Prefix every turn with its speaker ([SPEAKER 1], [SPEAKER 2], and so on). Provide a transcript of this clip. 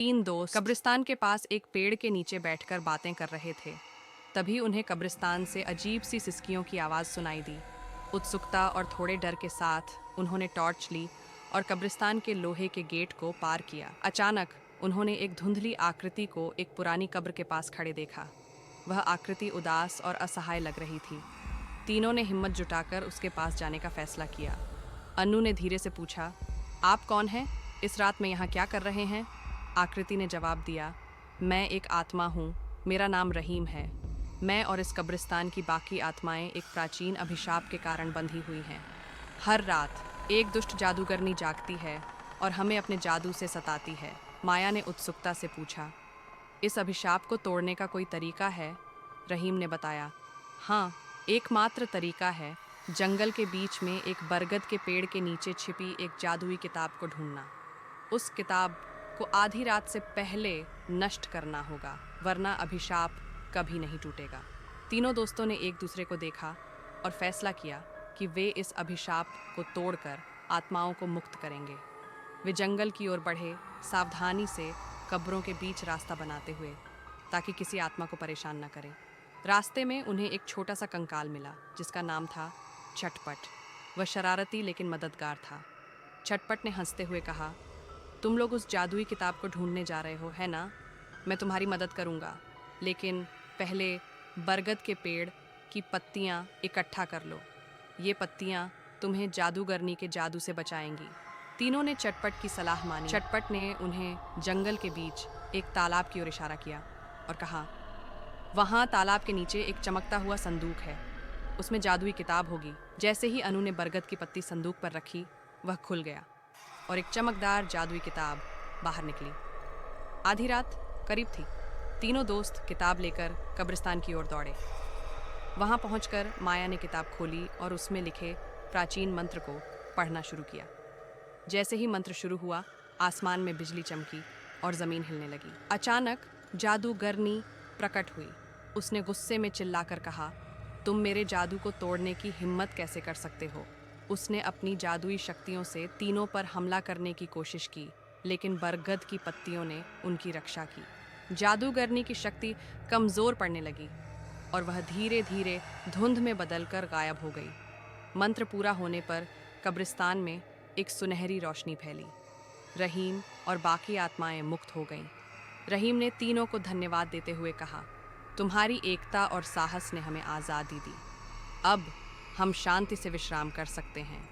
[SPEAKER 1] तीन दोस्त कब्रिस्तान के पास एक पेड़ के नीचे बैठकर बातें कर रहे थे। तभी उन्हें कब्रिस्तान से अजीब सी सिसकियों की आवाज़ सुनाई दी। उत्सुकता और थोड़े डर के साथ उन्होंने टॉर्च ली और कब्रिस्तान के लोहे के गेट को पार किया। अचानक उन्होंने एक धुंधली आकृति को एक पुरानी कब्र के पास खड़े देखा। वह आकृति उदास और असहाय लग रही थी। तीनों ने हिम्मत जुटाकर उसके पास जाने का फैसला किया। अन्नू ने धीरे से पूछा, आप कौन हैं? इस रात में यहाँ क्या कर रहे हैं? आकृति ने जवाब दिया, मैं एक आत्मा हूँ, मेरा नाम रहीम है। मैं और इस कब्रिस्तान की बाकी आत्माएं एक प्राचीन अभिशाप के कारण बंधी हुई हैं। हर रात एक दुष्ट जादूगरनी जागती है और हमें अपने जादू से सताती है। माया ने उत्सुकता से पूछा, इस अभिशाप को तोड़ने का कोई तरीका है? रहीम ने बताया, हाँ, एकमात्र तरीका है जंगल के बीच में एक बरगद के पेड़ के नीचे छिपी एक जादुई किताब को ढूंढना। उस किताब को आधी रात से पहले नष्ट करना होगा, वरना अभिशाप कभी नहीं टूटेगा। तीनों दोस्तों ने एक दूसरे को देखा और फैसला किया कि वे इस अभिशाप को तोड़कर आत्माओं को मुक्त करेंगे। वे जंगल की ओर बढ़े, सावधानी से कब्रों के बीच रास्ता बनाते हुए, ताकि किसी आत्मा को परेशान न करें। रास्ते में उन्हें एक छोटा सा कंकाल मिला जिसका नाम था चटपट। वह शरारती लेकिन मददगार था। चटपट ने हंसते हुए कहा, तुम लोग उस जादुई किताब को ढूंढने जा रहे हो, है ना? मैं तुम्हारी मदद करूंगा, लेकिन पहले बरगद के पेड़ की पत्तियां इकट्ठा कर लो। ये पत्तियां तुम्हें जादूगरनी के जादू से बचाएंगी। तीनों ने चटपट की सलाह मानी। चटपट ने उन्हें जंगल के बीच एक तालाब की ओर इशारा किया और कहा, वहाँ तालाब के नीचे एक चमकता हुआ संदूक है, उसमें जादुई किताब होगी। जैसे ही अनु ने बरगद की पत्ती संदूक पर रखी, वह खुल गया और एक चमकदार जादुई किताब बाहर निकली। आधी रात करीब थी। तीनों दोस्त किताब लेकर कब्रिस्तान की ओर दौड़े। वहां पहुंचकर माया ने किताब खोली और उसमें लिखे प्राचीन मंत्र को पढ़ना शुरू किया। जैसे ही मंत्र शुरू हुआ, आसमान में बिजली चमकी और ज़मीन हिलने लगी। अचानक जादूगरनी प्रकट हुई। उसने गुस्से में चिल्लाकर कहा, तुम मेरे जादू को तोड़ने की हिम्मत कैसे कर सकते हो? उसने अपनी जादुई शक्तियों से तीनों पर हमला करने की कोशिश की, लेकिन बरगद की पत्तियों ने उनकी रक्षा की। जादूगरनी की शक्ति कमज़ोर पड़ने लगी और वह धीरे धीरे धुंध में बदलकर गायब हो गई। मंत्र पूरा होने पर कब्रिस्तान में एक सुनहरी रोशनी फैली। रहीम और बाकी आत्माएं मुक्त हो गईं। रहीम ने तीनों को धन्यवाद देते हुए कहा, तुम्हारी एकता और साहस ने हमें आज़ादी दी। अब हम शांति से विश्राम कर सकते हैं।